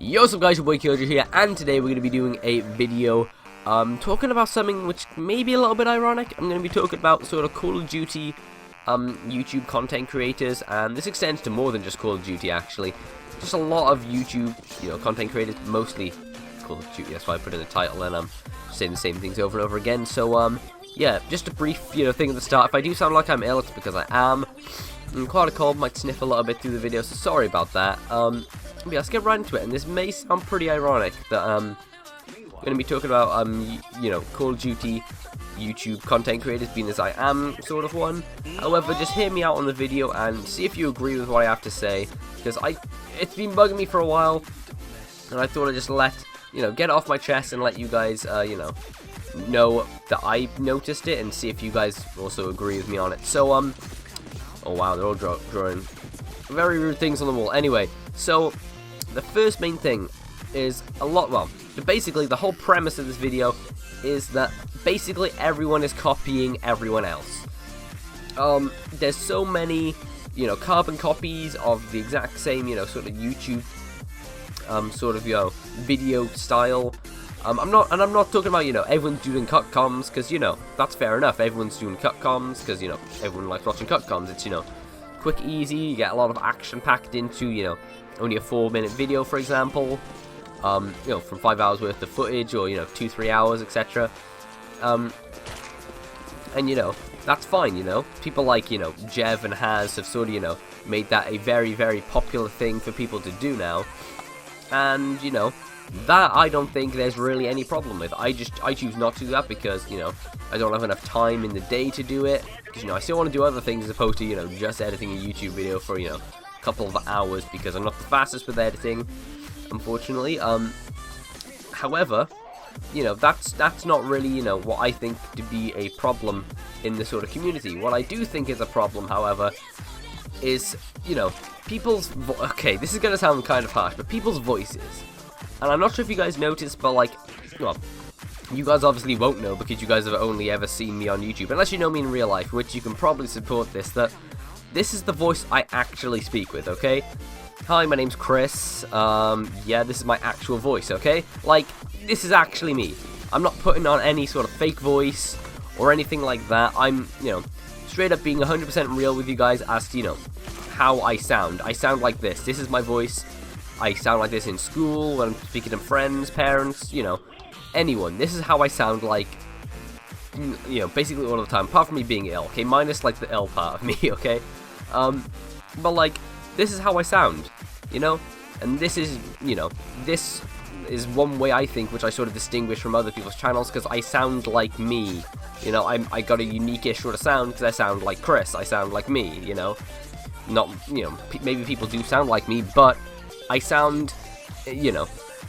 Yo, what's up guys, your boy vKilljoyy here, and today we're going to be doing a video talking about something which may be a little bit ironic. I'm going to be talking about sort of Call of Duty YouTube content creators, and this extends to more than just Call of Duty actually. Just a lot of YouTube, content creators, mostly Call of Duty, that's why I put in the title, and I'm saying the same things over and over again. So yeah, just a brief thing at the start. If I do sound like I'm ill, it's because I am. I'm quite a cold, might sniff a little bit through the video, so sorry about that. Yeah, let's get right into it, and this may sound pretty ironic that I'm going to be talking about Call of Duty YouTube content creators, being as I am sort of one. However, just hear me out on the video and see if you agree with what I have to say, because it's been bugging me for a while, and I thought I'd just get it off my chest and let you guys know that I noticed it, and see if you guys also agree with me on it. So oh wow, they're all drawing very rude things on the wall. Anyway, so the first main thing is basically the whole premise of this video is that basically everyone is copying everyone else. There's so many, carbon copies of the exact same, sort of YouTube, video style. I'm not talking about, everyone's doing cutcoms, because, that's fair enough. Everyone's doing cutcoms, because, everyone likes watching cutcoms. It's, quick, easy, you get a lot of action packed into, only a 4-minute video, for example. From 5 hours worth of footage, or, 2-3 hours, etc. And, that's fine, People like, Jev and Haz have sort of, made that a very, very popular thing for people to do now. And, that I don't think there's really any problem with. I choose not to do that because, I don't have enough time in the day to do it. Because, I still want to do other things as opposed to, just editing a YouTube video for, a couple of hours, because I'm not the fastest with editing, unfortunately. However, that's not really, what I think to be a problem in the sort of community. What I do think is a problem, however, is, people's okay, this is going to sound kind of harsh, but people's voices. And I'm not sure if you guys noticed, but you guys obviously won't know because you guys have only ever seen me on YouTube, unless you know me in real life, which you can probably support that this is the voice I actually speak with, okay? Hi, my name's Chris. Yeah, this is my actual voice, okay? This is actually me. I'm not putting on any sort of fake voice or anything like that. I'm, straight up being 100% real with you guys as to, how I sound. I sound like this. This is my voice. I sound like this in school, when I'm speaking to friends, parents, anyone. This is how I sound like, basically all the time, apart from me being ill, okay? Minus, the ill part of me, okay? But, this is how I sound, And this is, this is one way I think which I sort of distinguish from other people's channels, because I sound like me. I got a unique-ish sort of sound, because I sound like Chris. I sound like me, Not, maybe people do sound like me, but I sound,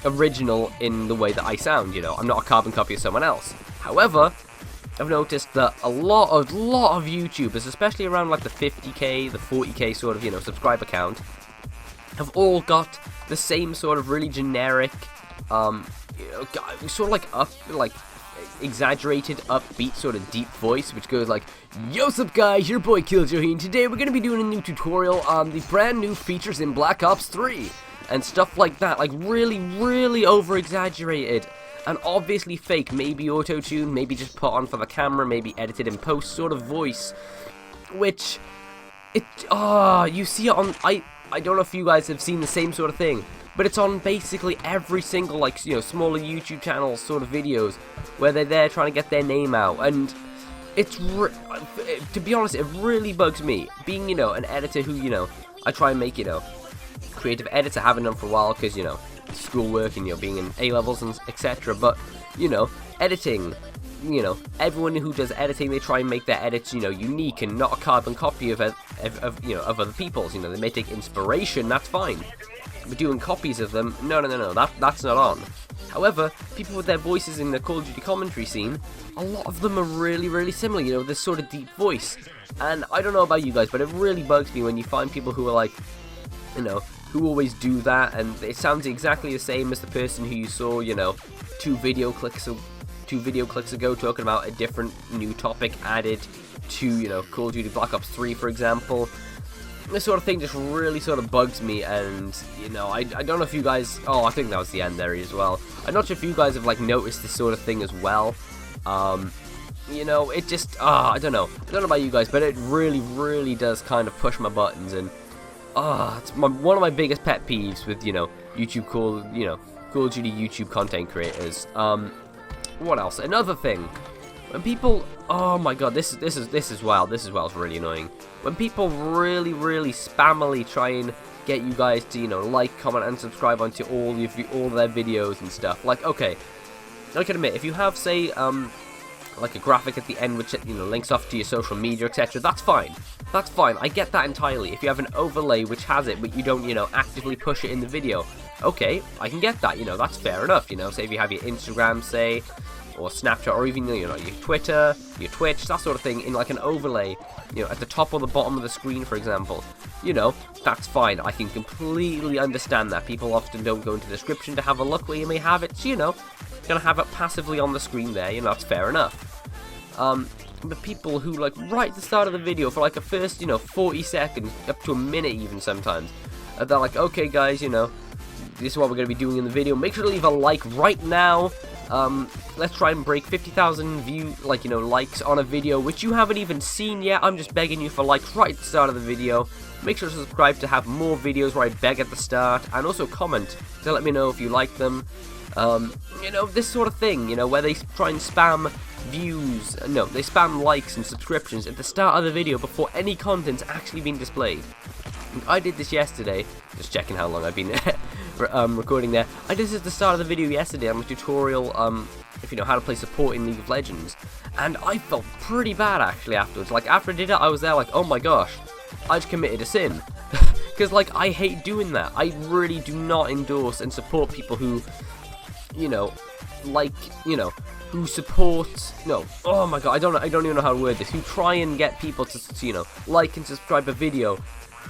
original in the way that I sound, I'm not a carbon copy of someone else. However, I've noticed that a lot of YouTubers, especially around the 50k, the 40k sort of, subscriber count, have all got the same sort of really generic, sort of exaggerated, upbeat, sort of deep voice, which goes like, "Yo, what's up guys, your boy vKilljoyy, and today we're going to be doing a new tutorial on the brand new features in Black Ops 3, and stuff like that, really, really over-exaggerated, and obviously fake, maybe auto-tune, maybe just put on for the camera, maybe edited in post sort of voice, which, you see it on, I don't know if you guys have seen the same sort of thing, but it's on basically every single, smaller YouTube channel sort of videos, where they're there trying to get their name out, and it's, to be honest, it really bugs me, being, an editor who, I try and make, creative editor, haven't done for a while, because, schoolwork and, being in A-levels and etc, but, editing, everyone who does editing, they try and make their edits, unique and not a carbon copy of other people's, they may take inspiration, that's fine, but doing copies of them, no, that's not on. However, people with their voices in the Call of Duty commentary scene, a lot of them are really, really similar, this sort of deep voice, and I don't know about you guys, but it really bugs me when you find people who are who always do that, and it sounds exactly the same as the person who you saw, two video clicks ago talking about a different new topic added to, Call of Duty Black Ops 3, for example. this sort of thing just really sort of bugs me, and, you know, I don't know if you guys, oh, I think that was the end there as well. I'm not sure if you guys have, like, noticed this sort of thing as well. You know, it just, I don't know about you guys, but it really does kind of push my buttons, and, it's one of my biggest pet peeves with, you know, Call of Duty YouTube content creators. What else? Another thing, when people, oh my god, this is wild. This is really annoying. When people really spammily try and get you guys to, you know, like, comment, and subscribe onto all their videos and stuff. Like, okay, I can admit, if you have, say, like a graphic at the end which, you know, links off to your social media, etc., that's fine. That's fine. I get that entirely. If you have an overlay which has it, but you don't, you know, actively push it in the video, okay, I can get that. You know, that's fair enough. You know, say if you have your Instagram, say, or Snapchat, or even, you know, your Twitter, your Twitch, that sort of thing, in like an overlay, you know, at the top or the bottom of the screen, for example, you know, that's fine. I can completely understand that. People often don't go into the description to have a look where you may have it, so, you know, you're gonna have it passively on the screen there, you know, that's fair enough. But people who, like, right at the start of the video, for like a first, you know, 40 seconds, up to a minute even sometimes, they're like, okay guys, you know, this is what we're going to be doing in the video, make sure to leave a like right now. Let's try and break 50,000 likes on a video which you haven't even seen yet. I'm just begging you for likes right at the start of the video. Make sure to subscribe to have more videos where I beg at the start, and also comment to let me know if you like them. You know, this sort of thing, you know, where they try and spam views, no, they spam likes and subscriptions at the start of the video before any content's actually been displayed. I did this yesterday, just checking how long I've been recording there. I did this at the start of the video yesterday on a tutorial, if you know how to play support in League of Legends, and I felt pretty bad actually afterwards. Like, after I did it, I was there like, oh my gosh, I just committed a sin. Because, like, I hate doing that. I really do not endorse and support people who, you know, like, you know, who support, no, oh my god, I don't even know how to word this, who try and get people to, you know, like and subscribe a video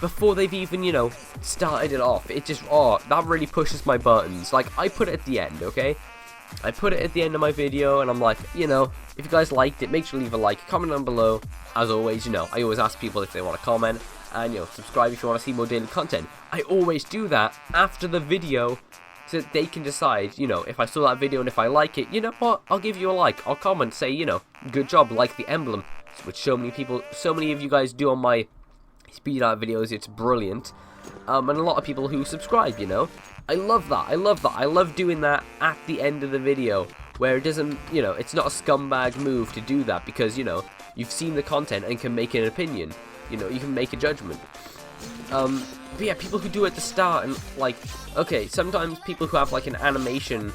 before they've even, you know, started it off. It just, that really pushes my buttons. Like, I put it at the end, okay? I put it at the end of my video, and I'm like, you know, if you guys liked it, make sure to leave a like, comment down below. As always, you know, I always ask people if they want to comment, and, you know, subscribe if you want to see more daily content. I always do that after the video, so that they can decide, you know, if I saw that video and if I like it, you know what, I'll give you a like, I'll comment, say, you know, good job, like the emblem, which so many of you guys do on my speed art videos. It's brilliant. And a lot of people who subscribe, you know, I love that, I love doing that at the end of the video, where it doesn't, you know, it's not a scumbag move to do that, because, you know, you've seen the content and can make an opinion, you know, you can make a judgment. But yeah, people who do it at the start, and, like, okay, sometimes people who have, like, an animation,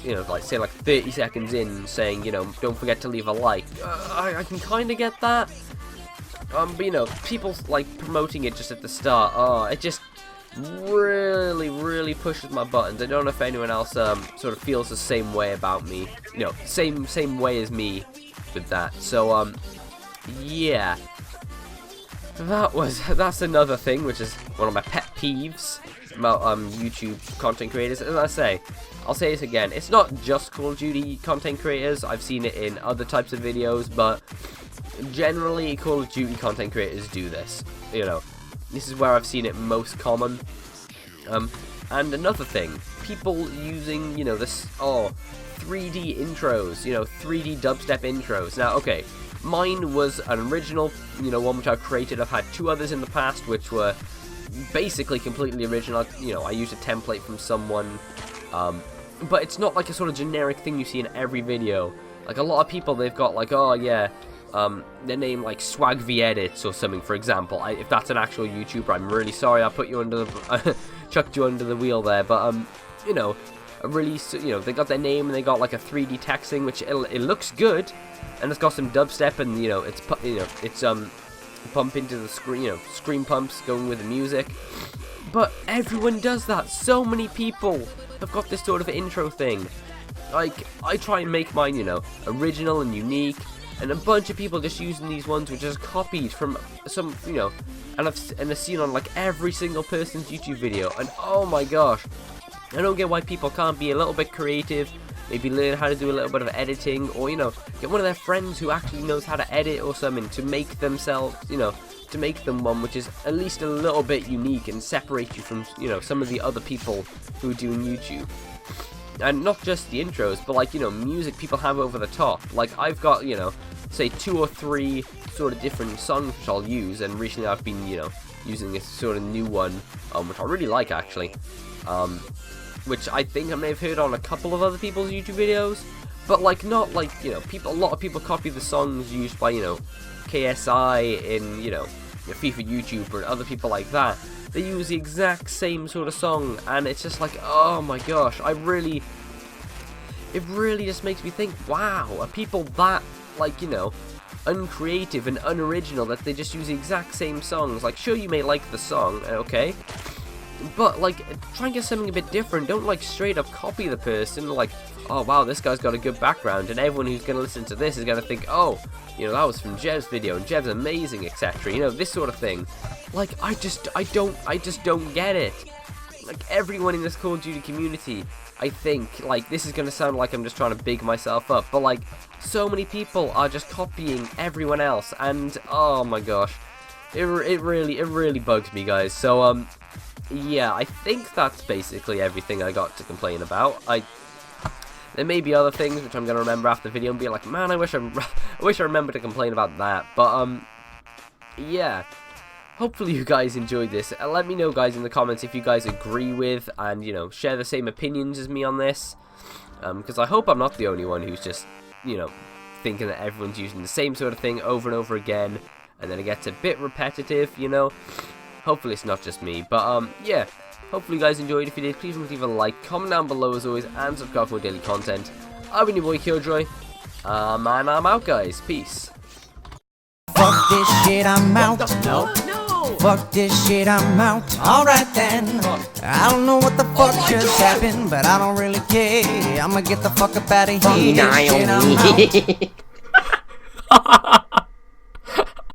you know, like, say, like, 30 seconds in, saying, you know, don't forget to leave a like, I can kind of get that, but, you know, people, like, promoting it just at the start, it just really pushes my buttons. I don't know if anyone else, sort of feels the same way about me, you know, same way as me with that, so, yeah. That's another thing, which is one of my pet peeves about YouTube content creators. As I say, I'll say this again, it's not just Call of Duty content creators. I've seen it in other types of videos, but generally Call of Duty content creators do this. You know, this is where I've seen it most common. And another thing, people using, you know, this 3D intros, you know, 3D dubstep intros. Now, okay, mine was an original, you know, one which I've created. I've had two others in the past which were basically completely original. You know, I used a template from someone, but it's not like a sort of generic thing you see in every video. Like, a lot of people, they've got like, oh yeah, their name like Swag V Edits or something, for example. If that's an actual YouTuber, I'm really sorry I put you under the chucked you under the wheel there, but you know, you know, they got their name and they got like a 3D texting, which it looks good, and it's got some dubstep, and you know, it's pump into the screen, you know, screen pumps going with the music. But everyone does that. So many people have got this sort of intro thing. Like, I try and make mine, you know, original and unique, and a bunch of people just using these ones which is copied from some, you know, and I've seen on like every single person's YouTube video, and oh my gosh, I don't get why people can't be a little bit creative, maybe learn how to do a little bit of editing, or, you know, get one of their friends who actually knows how to edit or something to make themselves, you know, to make them one which is at least a little bit unique and separate you from, you know, some of the other people who are doing YouTube. And not just the intros, but like, you know, music people have over the top. Like, I've got, you know, say 2 or 3 sort of different songs which I'll use, and recently I've been, you know, using this sort of new one, which I really like, actually, which I think I may have heard on a couple of other people's YouTube videos, but, like, not, like, you know, a lot of people copy the songs used by, you know, KSI in, you know, FIFA YouTuber and other people like that. They use the exact same sort of song, and it's just like, oh my gosh, it really just makes me think, wow, are people that, like, you know, uncreative and unoriginal that they just use the exact same songs? Like, sure, you may like the song, okay, but, like, try and get something a bit different. Don't, like, straight up copy the person, like, oh wow, this guy's got a good background, and everyone who's going to listen to this is going to think, oh, you know, that was from Jev's video, and Jev's amazing, etc. You know, this sort of thing. Like, I just don't get it. Like, everyone in this Call of Duty community, I think, like, this is going to sound like I'm just trying to big myself up, but, like, so many people are just copying everyone else, and, oh my gosh, it really bugs me, guys. So, yeah, I think that's basically everything I got to complain about. There may be other things which I'm going to remember after the video and be like, man, I wish I remembered to complain about that. But, yeah. Hopefully you guys enjoyed this. Let me know, guys, in the comments if you guys agree with and, you know, share the same opinions as me on this. Because I hope I'm not the only one who's just, you know, thinking that everyone's using the same sort of thing over and over again. And then it gets a bit repetitive, you know. Hopefully it's not just me. But, yeah. Hopefully you guys enjoyed. If you did, please leave a like, comment down below as always, and subscribe for more daily content. I've been your boy Killjoy, and I'm out, guys. Peace. Fuck this shit, I'm out. No. Fuck this shit, I'm out. Alright then. I don't know what the fuck just happened, but I don't really care. I'ma get the fuck up out of here. Shit, I'm out.